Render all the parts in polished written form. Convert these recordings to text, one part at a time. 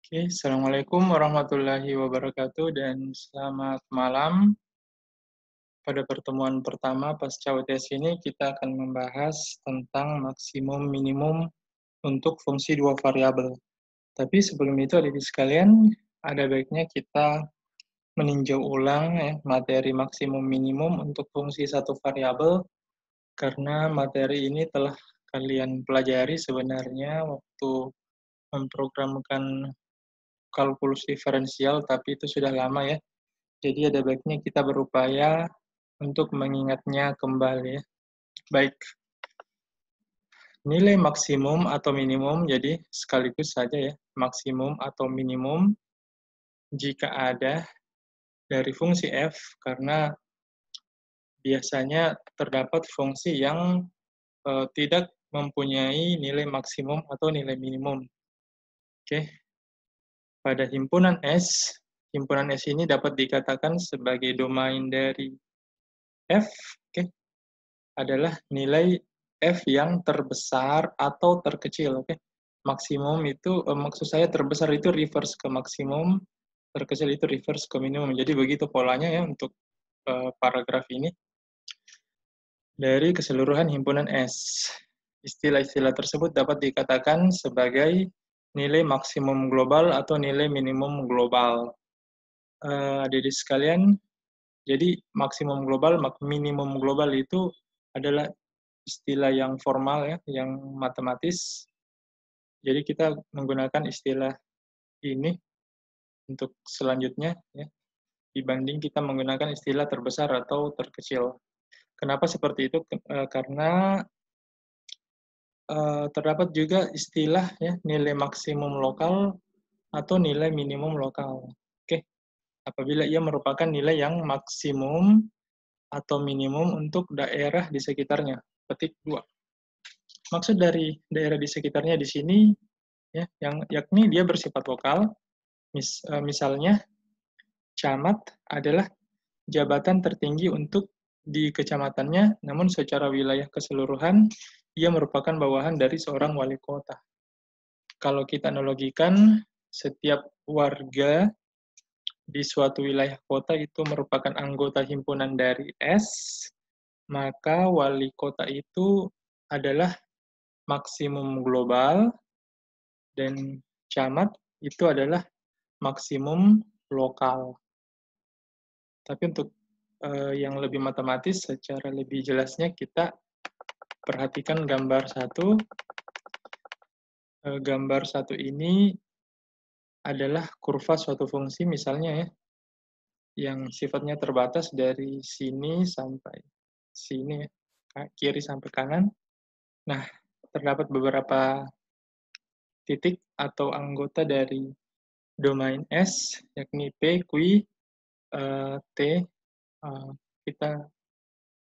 Oke, Assalamualaikum warahmatullahi wabarakatuh dan selamat malam. Pada pertemuan pertama pasca UTS ini kita akan membahas tentang maksimum minimum untuk fungsi dua variabel. Tapi sebelum itu adik sekalian, ada baiknya kita meninjau ulang ya, materi maksimum minimum untuk fungsi satu variabel karena materi ini telah kalian pelajari sebenarnya waktu memprogramkan kalkulus diferensial, tapi itu sudah lama ya. Jadi ada baiknya kita berupaya untuk mengingatnya kembali ya. Baik, nilai maksimum atau minimum, jadi sekaligus saja ya, maksimum atau minimum jika ada dari fungsi f, karena biasanya terdapat fungsi yang tidak mempunyai nilai maksimum atau nilai minimum. Oke, pada himpunan S ini dapat dikatakan sebagai domain dari f, oke, adalah nilai f yang terbesar atau terkecil, oke. Maksimum itu, maksud saya terbesar itu reverse ke maksimum, terkecil itu reverse ke minimum. Jadi begitu polanya ya untuk paragraf ini. Dari keseluruhan himpunan S, istilah-istilah tersebut dapat dikatakan sebagai nilai maksimum global atau nilai minimum global. Adik-adik sekalian, jadi maksimum global, minimum global itu adalah istilah yang formal ya, yang matematis. Jadi kita menggunakan istilah ini untuk selanjutnya ya, dibanding kita menggunakan istilah terbesar atau terkecil. Kenapa seperti itu? Karena terdapat juga istilah ya, nilai maksimum lokal atau nilai minimum lokal. Oke, apabila ia merupakan nilai yang maksimum atau minimum untuk daerah di sekitarnya. Petik 2. Maksud dari daerah di sekitarnya di sini ya, yakni dia bersifat lokal. Misalnya, camat adalah jabatan tertinggi untuk di kecamatannya, namun secara wilayah keseluruhan, ia merupakan bawahan dari seorang wali kota. Kalau kita analogikan, setiap warga di suatu wilayah kota itu merupakan anggota himpunan dari S, maka wali kota itu adalah maksimum global, dan camat itu adalah maksimum lokal. Tapi untuk yang lebih matematis, secara lebih jelasnya kita perhatikan gambar satu. Gambar satu ini adalah kurva suatu fungsi misalnya ya, yang sifatnya terbatas dari sini sampai sini ya, kiri sampai kanan. Nah, terdapat beberapa titik atau anggota dari domain S, yakni P, Q, T, kita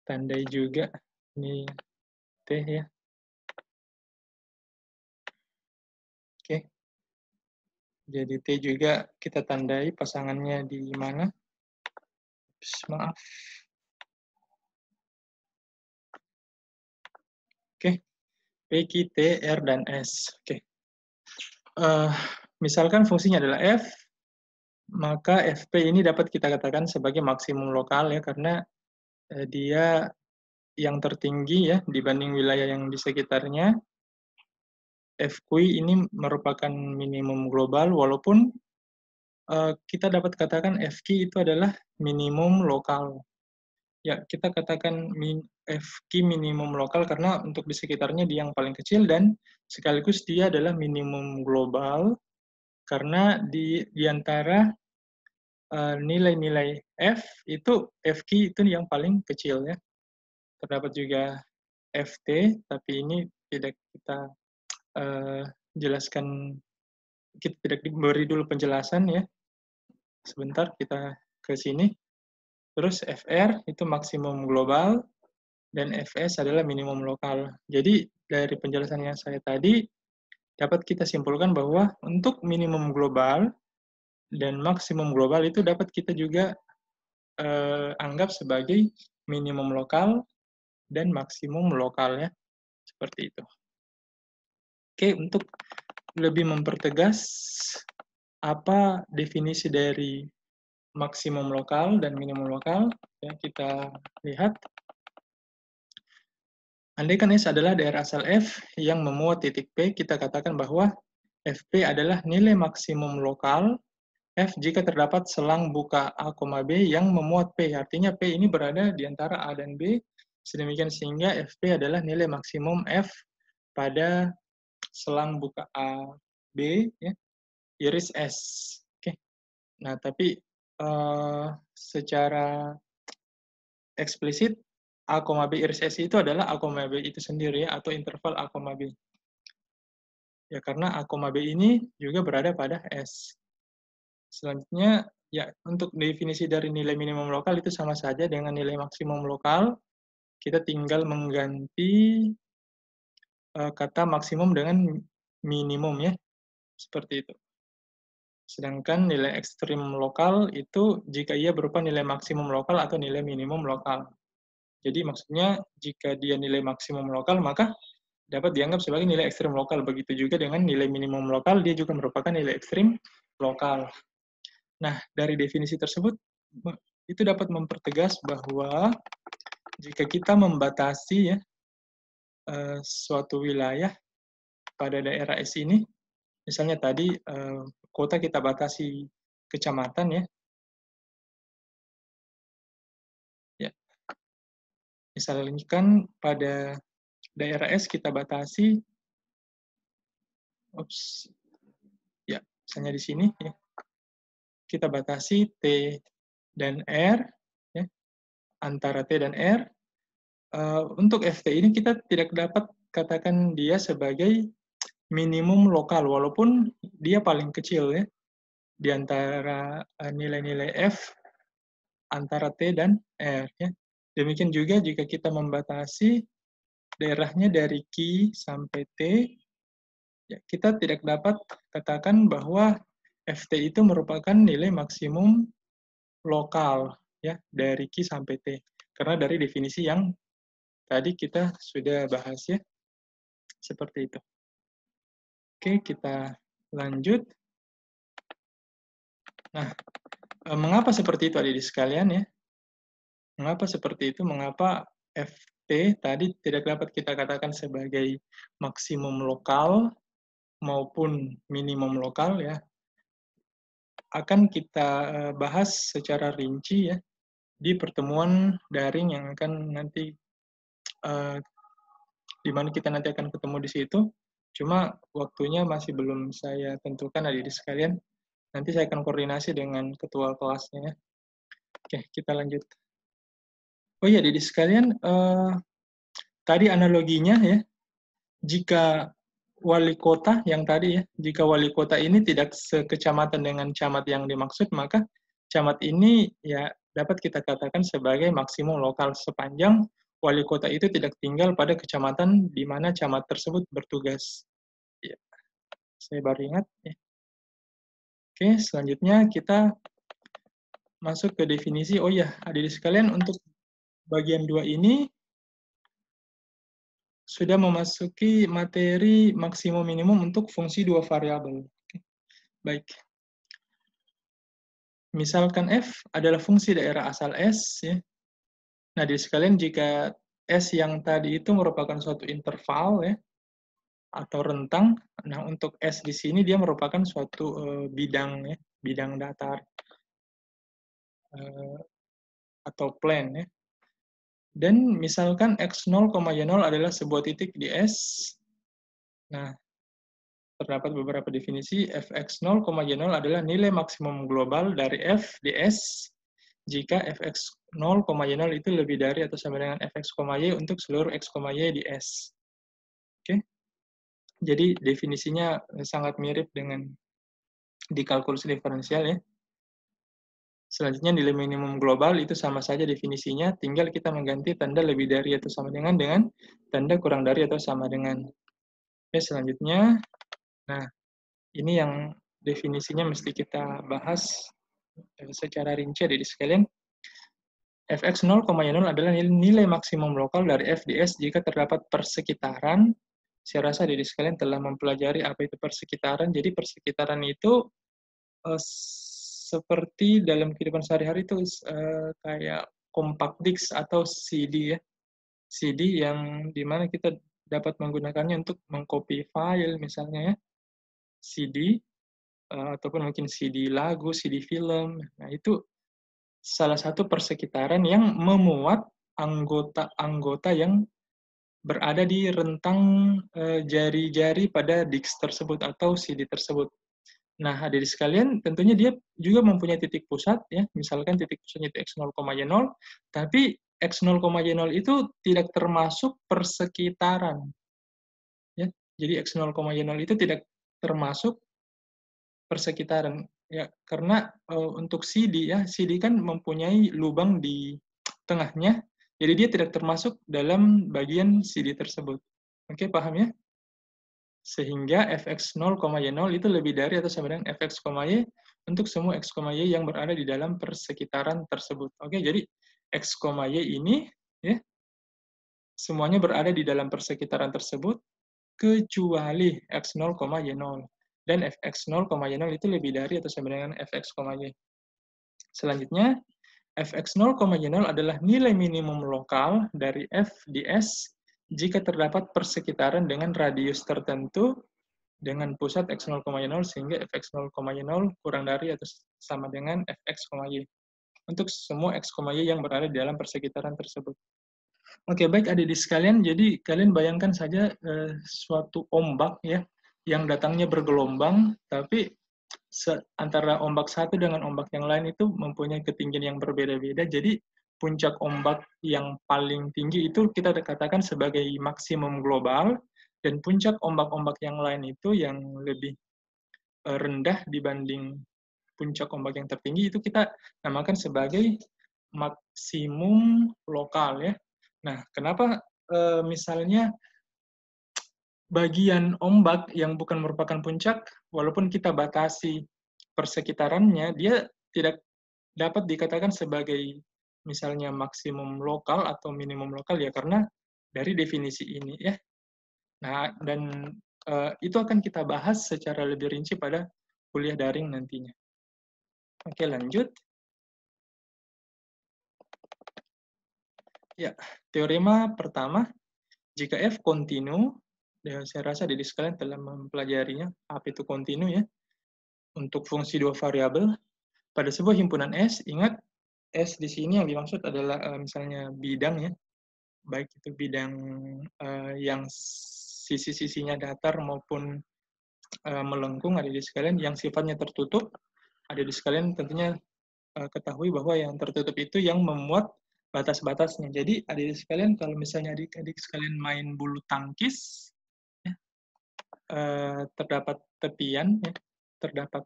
tandai juga ini T ya. Oke. Jadi T juga kita tandai pasangannya di mana. Maaf. Oke. P, Q, T, R, dan S. Oke. Misalkan fungsinya adalah F, maka FP ini dapat kita katakan sebagai maksimum lokal ya, karena dia yang tertinggi ya dibanding wilayah yang di sekitarnya. FQ ini merupakan minimum global, walaupun kita dapat katakan FQ itu adalah minimum lokal. Ya, kita katakan FQ minimum lokal karena untuk di sekitarnya dia yang paling kecil, dan sekaligus dia adalah minimum global karena di antara nilai-nilai F itu FQ itu yang paling kecil ya. Terdapat juga FT, tapi ini tidak kita jelaskan, kita tidak diberi dulu penjelasan ya. Sebentar kita ke sini. Terus FR itu maksimum global dan FS adalah minimum lokal. Jadi dari penjelasan yang saya tadi dapat kita simpulkan bahwa untuk minimum global dan maksimum global itu dapat kita juga anggap sebagai minimum lokal dan maksimum lokal ya. Seperti itu. Oke, untuk lebih mempertegas apa definisi dari maksimum lokal dan minimum lokal? Ya, kita lihat. Andaikan S adalah daerah asal F yang memuat titik P, kita katakan bahwa Fp adalah nilai maksimum lokal F jika terdapat selang buka A, B yang memuat P. Artinya P ini berada di antara A dan B, sedemikian sehingga Fp adalah nilai maksimum F pada selang buka A, B, ya, iris S. Oke. Nah, tapi secara eksplisit, A, B iris S itu adalah A, B itu sendiri, ya, atau interval A, B. Ya, karena A, B ini juga berada pada S. Selanjutnya, ya, untuk definisi dari nilai minimum lokal itu sama saja dengan nilai maksimum lokal. Kita tinggal mengganti kata maksimum dengan minimum, ya. Seperti itu. Sedangkan nilai ekstrim lokal itu jika ia berupa nilai maksimum lokal atau nilai minimum lokal. Jadi maksudnya jika dia nilai maksimum lokal, maka dapat dianggap sebagai nilai ekstrim lokal. Begitu juga dengan nilai minimum lokal, dia juga merupakan nilai ekstrim lokal. Nah, dari definisi tersebut, itu dapat mempertegas bahwa jika kita membatasi ya suatu wilayah pada daerah S ini, misalnya tadi kota kita batasi kecamatan ya, misalkan pada daerah S kita batasi, ya, misalnya di sini ya, kita batasi T dan R, ya, antara T dan R. Untuk FT ini kita tidak dapat katakan dia sebagai minimum lokal, walaupun dia paling kecil ya, di antara nilai-nilai F antara T dan R. Ya. Demikian juga jika kita membatasi daerahnya dari Q sampai T, ya, kita tidak dapat katakan bahwa FT itu merupakan nilai maksimum lokal ya dari Q sampai T. Karena dari definisi yang tadi kita sudah bahas ya. Seperti itu. Oke, kita lanjut. Nah, mengapa seperti itu adik-adik sekalian ya? Mengapa seperti itu? Mengapa FT tadi tidak dapat kita katakan sebagai maksimum lokal maupun minimum lokal ya? Akan kita bahas secara rinci ya di pertemuan daring yang akan nanti di mana kita nanti akan ketemu di situ. Cuma waktunya masih belum saya tentukan adik-adik sekalian. Nanti saya akan koordinasi dengan ketua kelasnya. Oke, kita lanjut. Oh iya, adik-adik sekalian, tadi analoginya ya, jika wali kota yang tadi ya, jika wali kota ini tidak sekecamatan dengan camat yang dimaksud, maka camat ini ya dapat kita katakan sebagai maksimum lokal sepanjang wali kota itu tidak tinggal pada kecamatan di mana camat tersebut bertugas. Ya, saya baru ingat. Ya. Oke, selanjutnya kita masuk ke definisi. Oh ya, adik-adik sekalian, untuk bagian 2 ini sudah memasuki materi maksimum minimum untuk fungsi 2 variabel. Baik. Misalkan F adalah fungsi daerah asal S, ya. Nah, di sekalian jika S yang tadi itu merupakan suatu interval, ya, atau rentang, nah untuk S di sini dia merupakan suatu bidang, ya, bidang datar, atau plane, ya. Dan misalkan X0, Y0 adalah sebuah titik di S, nah, terdapat beberapa definisi. Fx0, Y0 adalah nilai maksimum global dari F di S jika Fx0, Y0 itu lebih dari atau sama dengan Fx, Y untuk seluruh X, Y di S. Oke. Jadi definisinya sangat mirip dengan di kalkulus diferensial ya. Selanjutnya nilai minimum global itu sama saja definisinya, tinggal kita mengganti tanda lebih dari atau sama dengan tanda kurang dari atau sama dengan. Oke, selanjutnya, nah ini yang definisinya mesti kita bahas secara rinci di sekalian. Fx0, Y0 adalah nilai maksimum lokal dari F di S jika terdapat persekitaran. Saya rasa di sekalian telah mempelajari apa itu persekitaran. Jadi persekitaran itu seperti dalam kehidupan sehari-hari itu kayak compact disc atau CD ya. CD yang dimana kita dapat menggunakannya untuk mengcopy file misalnya ya. CD ataupun mungkin CD lagu, CD film. Nah, itu salah satu persekitaran yang memuat anggota-anggota yang berada di rentang jari-jari pada disk tersebut atau CD tersebut. Nah, hadirin sekalian, tentunya dia juga mempunyai titik pusat, ya. Misalkan titik pusatnya itu X0,Y0, tapi X0,Y0 itu tidak termasuk persekitaran. Ya. Jadi X0,Y0 itu tidak termasuk persekitaran. Ya, karena untuk CD, ya, CD kan mempunyai lubang di tengahnya, jadi dia tidak termasuk dalam bagian CD tersebut. Oke, paham ya? Sehingga fx0,y0 itu lebih dari atau sama dengan fx, y untuk semua x, y yang berada di dalam persekitaran tersebut. Oke, jadi x, y ini ya semuanya berada di dalam persekitaran tersebut kecuali x0, y0. Dan fx0, y0 itu lebih dari atau sama dengan fx, y. Selanjutnya, fx0, y0 adalah nilai minimum lokal dari f di S jika terdapat persekitaran dengan radius tertentu dengan pusat x0, y0 sehingga fx0, y0 kurang dari atau sama dengan fx, y untuk semua x, y yang berada di dalam persekitaran tersebut. Oke, baik adik-adik sekalian, jadi kalian bayangkan saja suatu ombak ya yang datangnya bergelombang, tapi antara ombak satu dengan ombak yang lain itu mempunyai ketinggian yang berbeda-beda. Jadi puncak ombak yang paling tinggi itu kita katakan sebagai maksimum global, dan puncak ombak-ombak yang lain itu yang lebih rendah dibanding puncak ombak yang tertinggi itu kita namakan sebagai maksimum lokal ya. Nah, kenapa misalnya bagian ombak yang bukan merupakan puncak, walaupun kita batasi persekitarannya, dia tidak dapat dikatakan sebagai misalnya maksimum lokal atau minimum lokal ya, karena dari definisi ini ya. Nah, dan itu akan kita bahas secara lebih rinci pada kuliah daring nantinya. Oke, lanjut. Ya, teorema pertama, jika F kontinu, ya saya rasa adik sekalian telah mempelajarinya, apa itu kontinu ya, untuk fungsi dua variabel, pada sebuah himpunan S, ingat S di sini yang dimaksud adalah misalnya bidang ya, baik itu bidang yang sisi-sisinya datar maupun melengkung, adik sekalian, yang sifatnya tertutup, adik sekalian tentunya ketahui bahwa yang tertutup itu yang memuat batas-batasnya. Jadi adik sekalian, kalau misalnya adik-adik sekalian main bulu tangkis, ya, terdapat tepian, ya, terdapat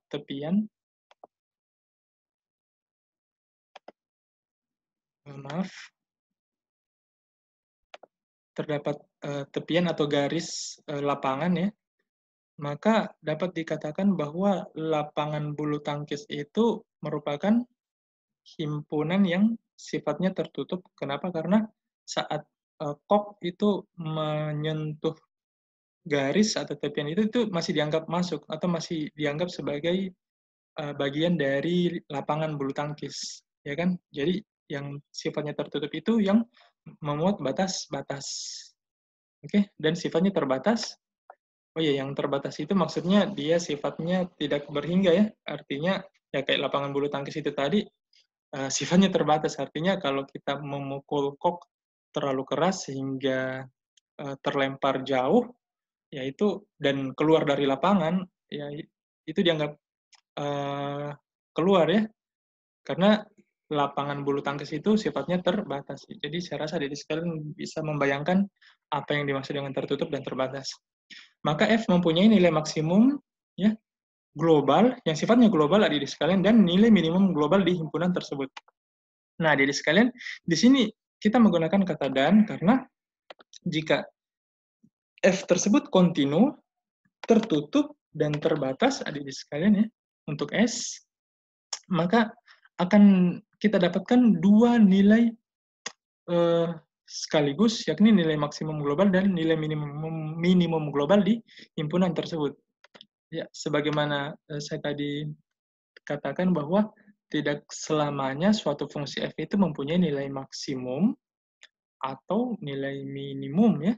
tepian atau garis lapangan ya, maka dapat dikatakan bahwa lapangan bulu tangkis itu merupakan himpunan yang sifatnya tertutup. Kenapa? Karena saat kok itu menyentuh garis atau tepian itu masih dianggap masuk atau masih dianggap sebagai bagian dari lapangan bulu tangkis, ya kan? Jadi yang sifatnya tertutup itu yang memuat batas-batas, oke? Dan sifatnya terbatas. Oh ya, yang terbatas itu maksudnya dia sifatnya tidak berhingga ya, artinya ya kayak lapangan bulu tangkis itu tadi sifatnya terbatas, artinya kalau kita memukul kok terlalu keras sehingga terlempar jauh, yaitu dan keluar dari lapangan, ya itu dianggap keluar ya, karena lapangan bulu tangkis itu sifatnya terbatas. Jadi saya rasa adik sekalian bisa membayangkan apa yang dimaksud dengan tertutup dan terbatas. Maka F mempunyai nilai maksimum ya global yang sifatnya global adik sekalian dan nilai minimum global di himpunan tersebut. Nah, adik sekalian, di sini kita menggunakan kata dan karena jika F tersebut kontinu, tertutup dan terbatas adik sekalian ya untuk S, maka akan kita dapatkan dua nilai sekaligus, yakni nilai maksimum global dan nilai minimum global di himpunan tersebut. Ya, sebagaimana saya tadi katakan bahwa tidak selamanya suatu fungsi f itu mempunyai nilai maksimum atau nilai minimum ya,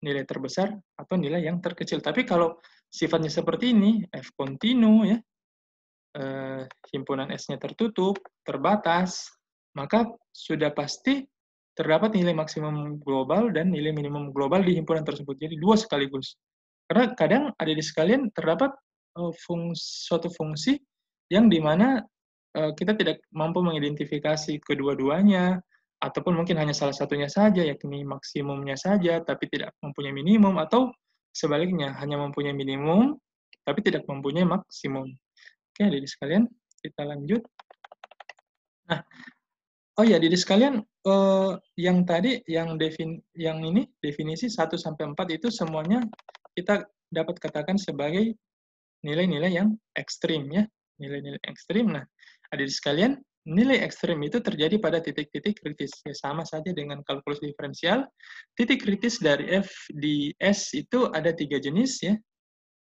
nilai terbesar atau nilai yang terkecil. Tapi kalau sifatnya seperti ini, f kontinu ya, himpunan S-nya tertutup, terbatas, maka sudah pasti terdapat nilai maksimum global dan nilai minimum global di himpunan tersebut. Jadi dua sekaligus. Karena kadang adik sekalian terdapat suatu fungsi yang dimana kita tidak mampu mengidentifikasi kedua-duanya, ataupun mungkin hanya salah satunya saja, yakni maksimumnya saja, tapi tidak mempunyai minimum, atau sebaliknya, hanya mempunyai minimum, tapi tidak mempunyai maksimum. Oke, adik sekalian, kita lanjut. Nah, oh ya, adik sekalian, yang tadi, yang ini, definisi 1 sampai 4 itu semuanya kita dapat katakan sebagai nilai-nilai yang ekstrim, ya. Nilai-nilai ekstrim. Nah, adik sekalian, nilai ekstrim itu terjadi pada titik-titik kritis. Ya, sama saja dengan kalkulus diferensial. Titik kritis dari F di S itu ada 3 jenis, ya.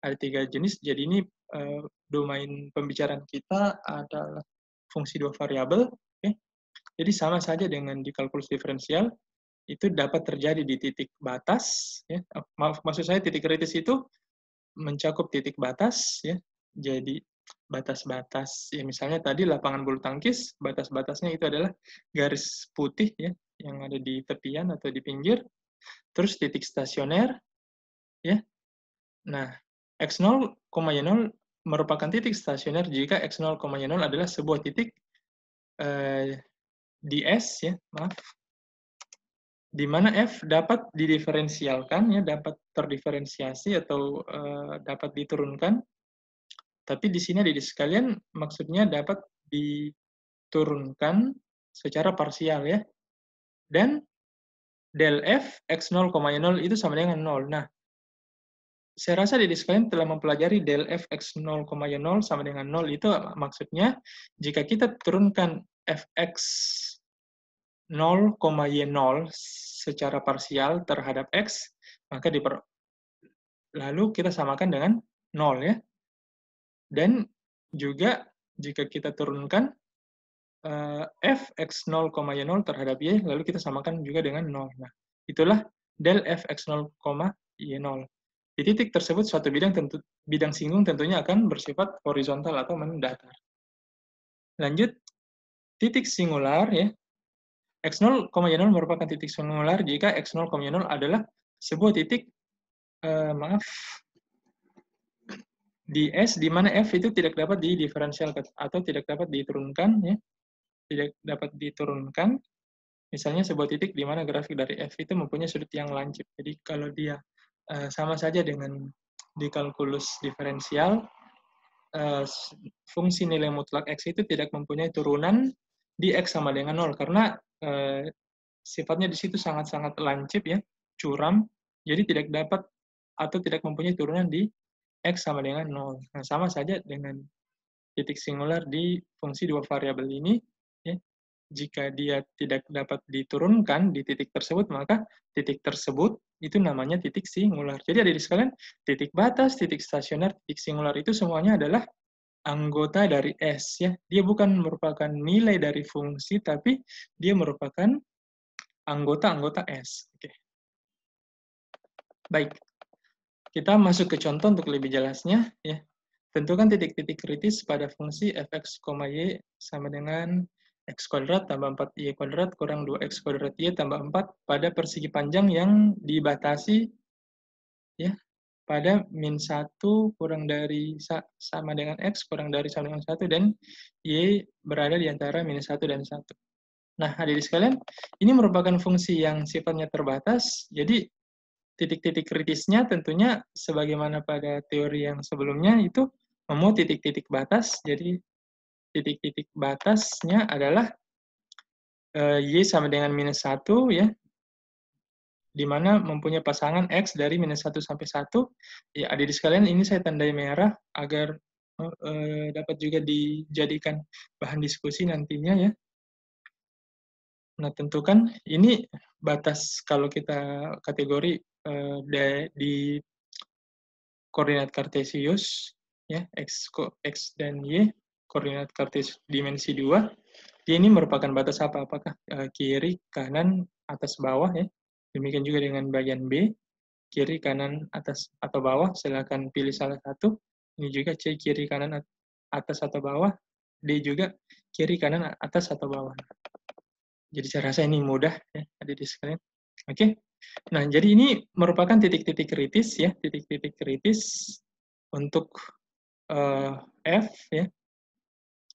Ada 3 jenis, jadi ini domain pembicaraan kita adalah fungsi 2 variabel. Okay. Jadi sama saja dengan di kalkulus diferensial, itu dapat terjadi di titik batas. Ya. Maksud saya titik kritis itu mencakup titik batas, ya. Jadi batas-batas, ya misalnya tadi lapangan bulu tangkis, batas-batasnya itu adalah garis putih ya, yang ada di tepian atau di pinggir. Terus titik stasioner, ya. Nah, x0, y0 merupakan titik stasioner jika x0, y0 adalah sebuah titik di S, ya, maaf, di mana f dapat didiferensialkan, ya, dapat terdiferensiasi atau dapat diturunkan. Tapi di sini adik sekalian maksudnya dapat diturunkan secara parsial ya. Dan del f x0, y0 itu sama dengan 0. Nah, saya rasa adik sekalian telah mempelajari del f x0, y0 sama dengan 0 itu maksudnya jika kita turunkan fx 0, y0 secara parsial terhadap x, maka lalu kita samakan dengan 0 ya. Dan juga jika kita turunkan f x0, y0 terhadap y, lalu kita samakan juga dengan 0. Nah, itulah del f x0, y0. Di titik tersebut, suatu bidang singgung tentunya akan bersifat horizontal atau mendatar. Lanjut, titik singular ya. x0, y0 merupakan titik singular jika x0, y0 adalah sebuah titik, di S di mana f itu tidak dapat didiferensialkan atau tidak dapat diturunkan ya. Tidak dapat diturunkan. Misalnya sebuah titik di mana grafik dari f itu mempunyai sudut yang lancip. Jadi kalau dia sama saja dengan di kalkulus diferensial, fungsi nilai mutlak x itu tidak mempunyai turunan di x sama dengan 0 karena sifatnya di situ sangat-sangat lancip ya, curam. Jadi tidak dapat atau tidak mempunyai turunan di x sama dengan 0. Nah, sama saja dengan titik singular di fungsi 2 variabel ini, ya. Jika dia tidak dapat diturunkan di titik tersebut, maka titik tersebut itu namanya titik singular. Jadi adik sekalian, titik batas, titik stasioner, titik singular itu semuanya adalah anggota dari S. Ya. Dia bukan merupakan nilai dari fungsi, tapi dia merupakan anggota-anggota S. Oke. Baik. Kita masuk ke contoh untuk lebih jelasnya. Ya. Tentukan titik-titik kritis pada fungsi fx, y sama dengan x kuadrat tambah 4y kuadrat kurang 2x kuadrat y tambah 4 pada persegi panjang yang dibatasi ya pada min 1 kurang dari sama dengan x kurang dari sama dengan 1 dan y berada di antara minus 1 dan 1. Nah, hadirin sekalian, ini merupakan fungsi yang sifatnya terbatas, jadi titik-titik kritisnya tentunya sebagaimana pada teori yang sebelumnya itu memuat titik-titik batas. Jadi titik-titik batasnya adalah y sama dengan minus 1 ya, di mana mempunyai pasangan x dari minus 1 sampai 1. Ya, adik sekalian ini saya tandai merah agar dapat juga dijadikan bahan diskusi nantinya ya. Nah, tentukan ini batas kalau kita kategori di koordinat kartesius ya x dan y. koordinat kartis dimensi 2, dia ini merupakan batas apa? Apakah kiri, kanan, atas, bawah ya. Demikian juga dengan bagian B, kiri, kanan, atas, atau bawah, silakan pilih salah satu. Ini juga C, kiri, kanan, atas, atau bawah. D juga kiri, kanan, atas, atau bawah. Jadi saya rasa ini mudah ya, adik-adik sekalian. Oke. Nah, jadi ini merupakan titik-titik kritis ya, titik-titik kritis untuk F ya.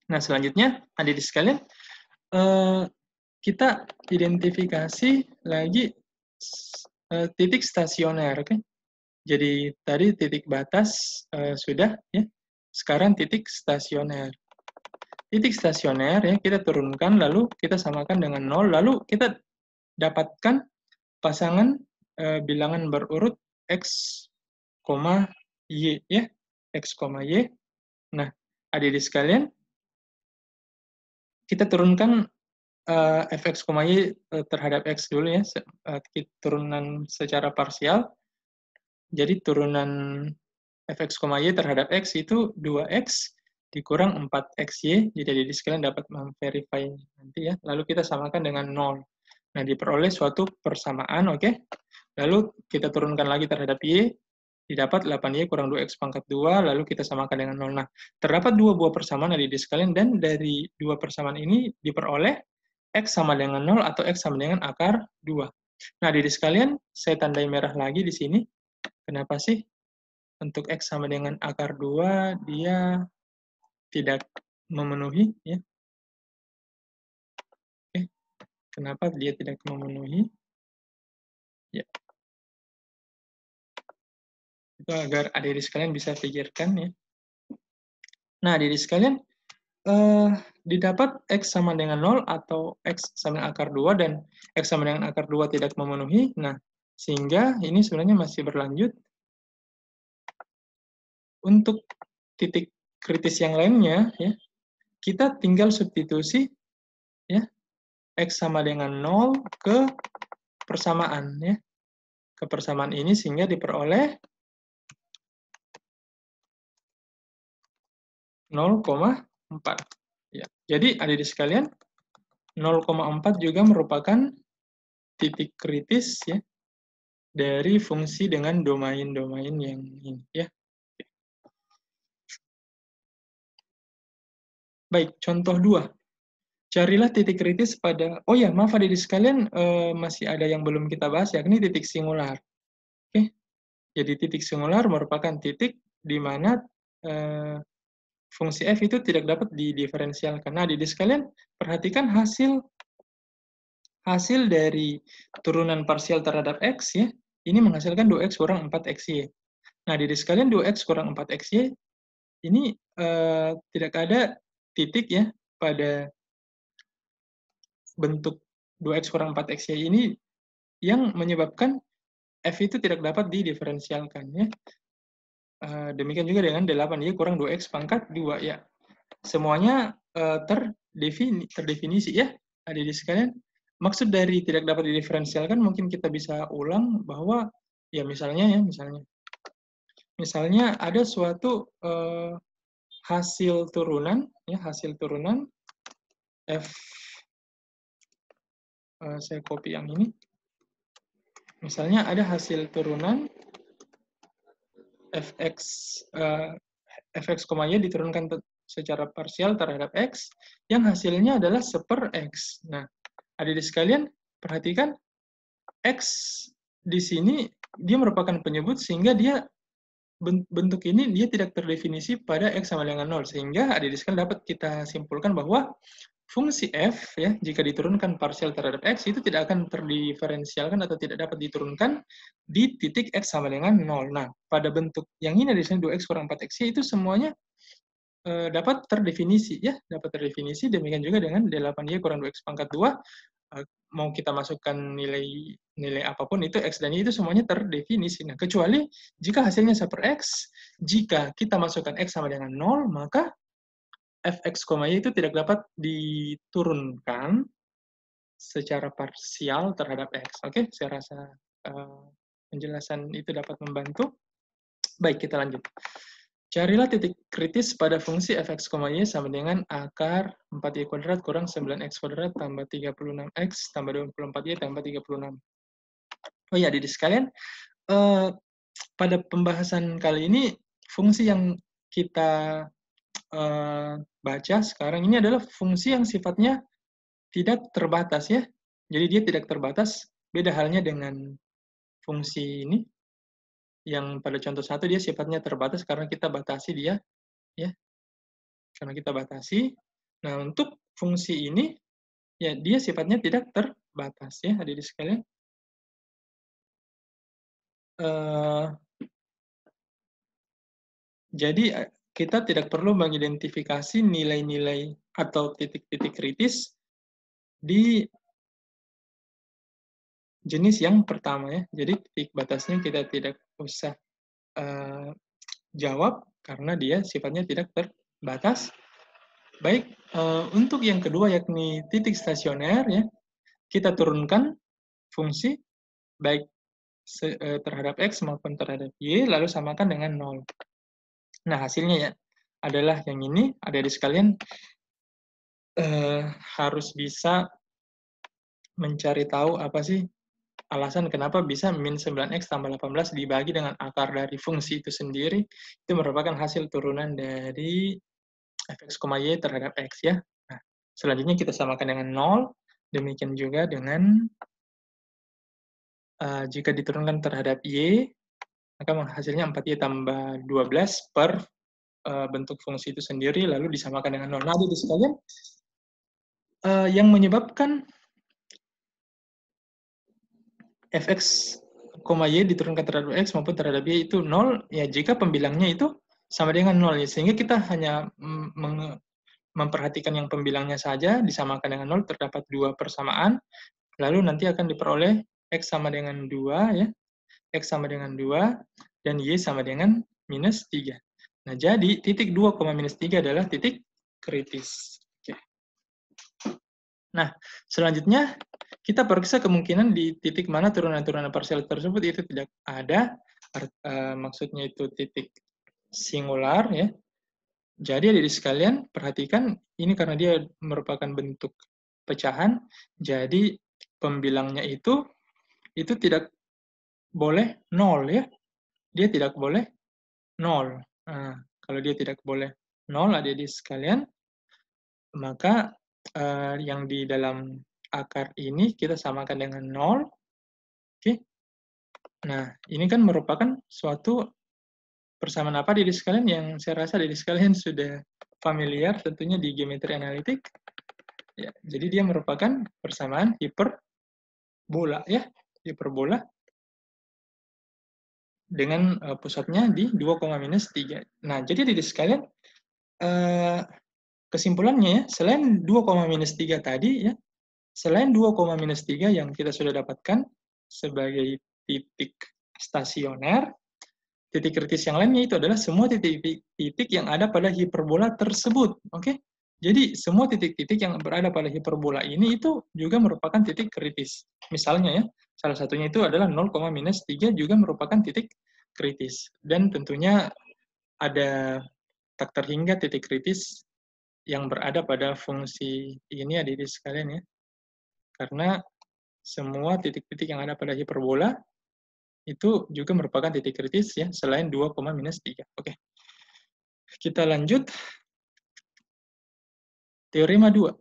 Nah, selanjutnya adik-adik sekalian, kita identifikasi lagi titik stasioner, oke? Jadi tadi titik batas sudah ya. Sekarang titik stasioner. Titik stasioner ya kita turunkan lalu kita samakan dengan 0 lalu kita dapatkan pasangan bilangan berurut x, y ya. X, y. Nah, adik-adik sekalian kita turunkan fx, y terhadap x dulu ya, turunan secara parsial. Jadi turunan fx, y terhadap x itu 2x dikurang 4xy, jadi adik-adik sekalian dapat memverify nanti ya. Lalu kita samakan dengan 0. Nah, diperoleh suatu persamaan, oke? Lalu kita turunkan lagi terhadap y, didapat 8y kurang 2x pangkat 2, lalu kita samakan dengan 0. Nah, terdapat dua buah persamaan adik-adik sekalian, dan dari dua persamaan ini diperoleh x sama dengan 0 atau x sama dengan akar 2. Nah, adik-adik sekalian, saya tandai merah lagi di sini. Kenapa sih? Untuk x sama dengan akar 2, dia tidak memenuhi. Ya. Oke. Kenapa dia tidak memenuhi? Ya. Itu agar adik-adik sekalian bisa pikirkan. Ya. Nah, adik-adik sekalian, didapat x sama dengan 0 atau x sama dengan akar 2 dan x sama dengan akar 2 tidak memenuhi. Nah, sehingga ini sebenarnya masih berlanjut. Untuk titik kritis yang lainnya, ya, kita tinggal substitusi ya, x sama dengan 0 ke persamaan. Ya, ke persamaan ini sehingga diperoleh 0,4. Ya. Jadi adik-adik sekalian, 0,4 juga merupakan titik kritis ya dari fungsi dengan domain-domain yang ini ya. Baik, contoh 2. Carilah titik kritis pada, oh ya, maaf adik-adik sekalian, masih ada yang belum kita bahas, yakni titik singular. Oke, jadi titik singular merupakan titik di mana fungsi f itu tidak dapat didiferensialkan. Nah, adik-adik sekalian, perhatikan hasil dari turunan parsial terhadap x ya, ini menghasilkan 2x kurang 4xy. Nah, adik-adik sekalian, 2x kurang 4xy ini tidak ada titik ya pada bentuk 2x kurang 4xy ini yang menyebabkan f itu tidak dapat didiferensialkan ya. Demikian juga dengan 8y kurang 2x pangkat 2 ya. Semuanya terdefinisi ya, adik-adik sekalian. Maksud dari tidak dapat didiferensialkan mungkin kita bisa ulang bahwa ya misalnya ada suatu hasil turunan ya, hasil turunan f, saya copy yang ini. Misalnya ada hasil turunan fx fx, y diturunkan secara parsial terhadap x yang hasilnya adalah seper x. Nah, adik-adik sekalian perhatikan x di sini dia merupakan penyebut sehingga dia bentuk ini dia tidak terdefinisi pada x sama dengan 0 sehingga adik-adik sekalian dapat kita simpulkan bahwa fungsi f ya jika diturunkan parsial terhadap x itu tidak akan terdiferensialkan atau tidak dapat diturunkan di titik x sama dengan 0. Nah, pada bentuk yang ini di sini 2x kurang 4x itu semuanya dapat terdefinisi ya, dapat terdefinisi. Demikian juga dengan 8y kurang 2x pangkat 2 mau kita masukkan nilai apapun itu x dan y itu semuanya terdefinisi. Nah, kecuali jika hasilnya seper x, jika kita masukkan x sama dengan 0, maka fx, y itu tidak dapat diturunkan secara parsial terhadap x. Oke, saya rasa penjelasan itu dapat membantu. Baik, kita lanjut. Carilah titik kritis pada fungsi fx, y sama dengan akar 4y kuadrat kurang 9x kuadrat tambah 36x tambah 24y tambah 36. Oh iya, adik sekalian, pada pembahasan kali ini, fungsi yang kita baca sekarang ini adalah fungsi yang sifatnya tidak terbatas ya. Jadi dia tidak terbatas, beda halnya dengan fungsi ini, yang pada contoh 1 dia sifatnya terbatas karena kita batasi dia, ya. Karena kita batasi. Nah, untuk fungsi ini, ya dia sifatnya tidak terbatas ya, adik-adik sekalian. Jadi kita tidak perlu mengidentifikasi nilai-nilai atau titik-titik kritis di jenis yang pertama ya. Jadi titik batasnya kita tidak usah jawab karena dia sifatnya tidak terbatas. Baik, untuk yang kedua yakni titik stasioner ya, kita turunkan fungsi baik terhadap X maupun terhadap Y, lalu samakan dengan 0. Nah, hasilnya ya adalah yang ini, adik-adik sekalian harus bisa mencari tahu apa sih alasan kenapa bisa min 9x tambah 18 dibagi dengan akar dari fungsi itu sendiri, itu merupakan hasil turunan dari fx, y terhadap x ya. Nah, selanjutnya kita samakan dengan 0, demikian juga dengan jika diturunkan terhadap y, maka hasilnya 4y tambah 12 per bentuk fungsi itu sendiri, lalu disamakan dengan 0. Nah, adik sekalian, yang menyebabkan fx, y diturunkan terhadap x maupun terhadap y itu 0, ya jika pembilangnya itu sama dengan 0, ya. Sehingga kita hanya memperhatikan yang pembilangnya saja, disamakan dengan 0, terdapat 2 persamaan, lalu nanti akan diperoleh x sama dengan 2, ya, x sama dengan 2, dan y sama dengan minus 3. Nah, jadi titik 2, minus 3 adalah titik kritis. Oke. Nah, selanjutnya kita periksa kemungkinan di titik mana turunan-turunan parsial tersebut itu tidak ada, maksudnya itu titik singular ya. Jadi adik sekalian perhatikan ini karena dia merupakan bentuk pecahan, jadi pembilangnya itu tidak boleh 0 ya. Dia tidak boleh 0. Nah, kalau dia tidak boleh 0 adik-adik sekalian, maka yang di dalam akar ini kita samakan dengan 0. Oke. Nah, ini kan merupakan suatu persamaan apa adik sekalian yang saya rasa adik sekalian sudah familiar tentunya di geometri analitik. Ya, jadi dia merupakan persamaan hiperbola ya, hiperbola dengan pusatnya di 2, minus 3. Nah, jadi adik sekalian kesimpulannya ya, selain 2, minus 3 tadi ya, selain 2, minus 3 yang kita sudah dapatkan sebagai titik stasioner, titik kritis yang lainnya itu adalah semua titik-titik yang ada pada hiperbola tersebut. Oke? Jadi semua titik-titik yang berada pada hiperbola ini itu juga merupakan titik kritis. Misalnya ya, salah satunya itu adalah 0, minus 3 juga merupakan titik kritis. Dan tentunya ada tak terhingga titik kritis yang berada pada fungsi ini adik-adik sekalian ya. Karena semua titik-titik yang ada pada hiperbola itu juga merupakan titik kritis ya, selain 2, minus 3. Oke. Kita lanjut. Teorema 2.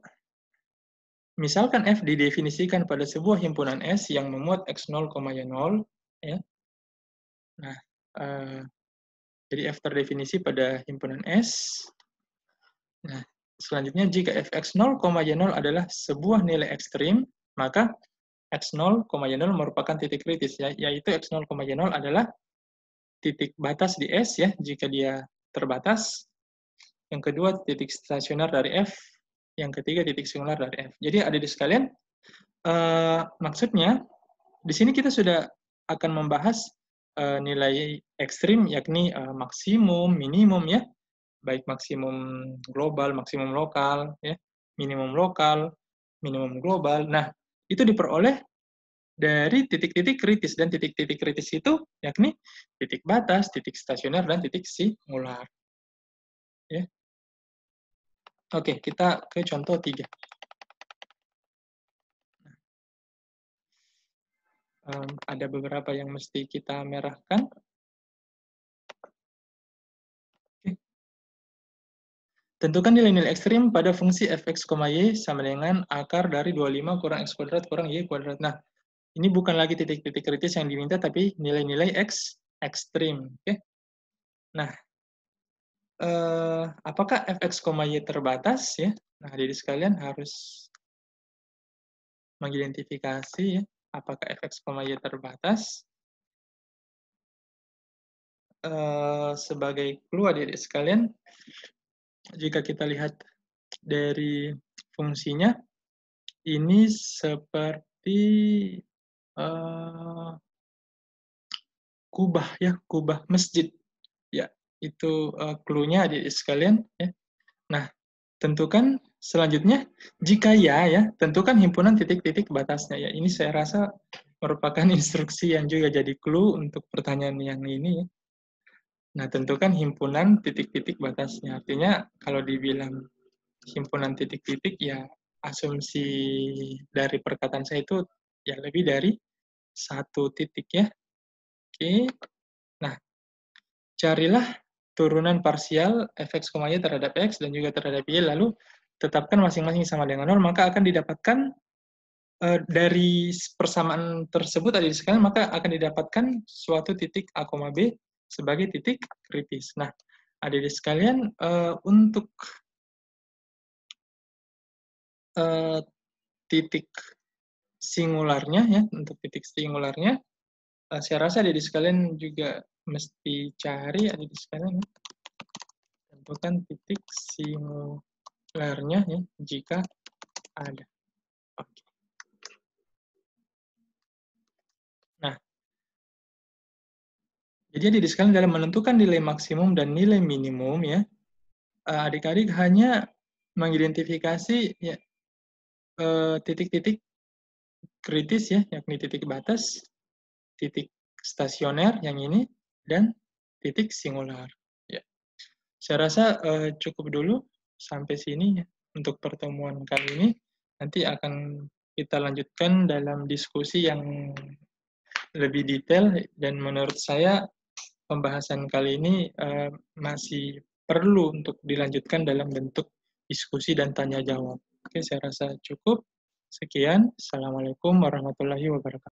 Misalkan F didefinisikan pada sebuah himpunan S yang memuat X0, Y0. Ya. Nah, jadi F terdefinisi pada himpunan S. Nah, selanjutnya jika Fx0, Y0 adalah sebuah nilai ekstrim, maka X0, Y0 merupakan titik kritis, ya, yaitu X0, Y0 adalah titik batas di S, ya, jika dia terbatas. Yang kedua, titik stasioner dari F. Yang ketiga, titik singular dari F. Jadi, adik-adik sekalian, maksudnya, di sini kita sudah akan membahas nilai ekstrim, yakni maksimum, minimum, ya, baik maksimum global, maksimum lokal, ya, minimum lokal, minimum global. Nah, itu diperoleh dari titik-titik kritis, dan titik-titik kritis itu yakni titik batas, titik stasioner, dan titik singular. Ya. Oke, kita ke contoh 3. Ada beberapa yang mesti kita merahkan. Oke. Tentukan nilai-nilai ekstrim pada fungsi fx, y sama dengan akar dari 25 kurang x kuadrat kurang y kuadrat. Nah, ini bukan lagi titik-titik kritis yang diminta, tapi nilai-nilai x ekstrim. Oke. Nah, apakah fx, y terbatas? Ya. Nah, jadi sekalian harus mengidentifikasi ya, apakah fx, y terbatas. Sebagai clue adik-adik sekalian, jika kita lihat dari fungsinya, ini seperti kubah ya, kubah masjid. Ya, itu clue-nya adik-adik sekalian. Ya. Nah, tentukan selanjutnya, jika ya, tentukan himpunan titik-titik batasnya. Ya, ini saya rasa merupakan instruksi yang juga jadi clue untuk pertanyaan yang ini. Ya. Nah, tentukan himpunan titik-titik batasnya. Artinya, kalau dibilang himpunan titik-titik, ya asumsi dari perkataan saya itu ya lebih dari satu titik ya. Oke. Nah, carilah turunan parsial fx, y terhadap x dan juga terhadap y, lalu tetapkan masing-masing sama dengan 0, maka akan didapatkan dari persamaan tersebut tadi sekalian, maka akan didapatkan suatu titik A, B sebagai titik kritis. Nah, adik-adik sekalian, untuk titik singularnya ya, untuk titik singularnya, saya rasa adik-adik sekalian juga mesti cari adik-adik sekalian, tentukan titik singularnya ya, jika ada. Oke. Nah, jadi adik-adik sekalian dalam menentukan nilai maksimum dan nilai minimum ya, adik-adik hanya mengidentifikasi ya, titik-titik kritis ya, yakni titik batas, titik stasioner yang ini, dan titik singular. Ya. Saya rasa cukup dulu sampai sini ya, untuk pertemuan kali ini. Nanti akan kita lanjutkan dalam diskusi yang lebih detail, dan menurut saya pembahasan kali ini masih perlu untuk dilanjutkan dalam bentuk diskusi dan tanya jawab. Oke, saya rasa cukup. Sekian. Assalamualaikum warahmatullahi wabarakatuh.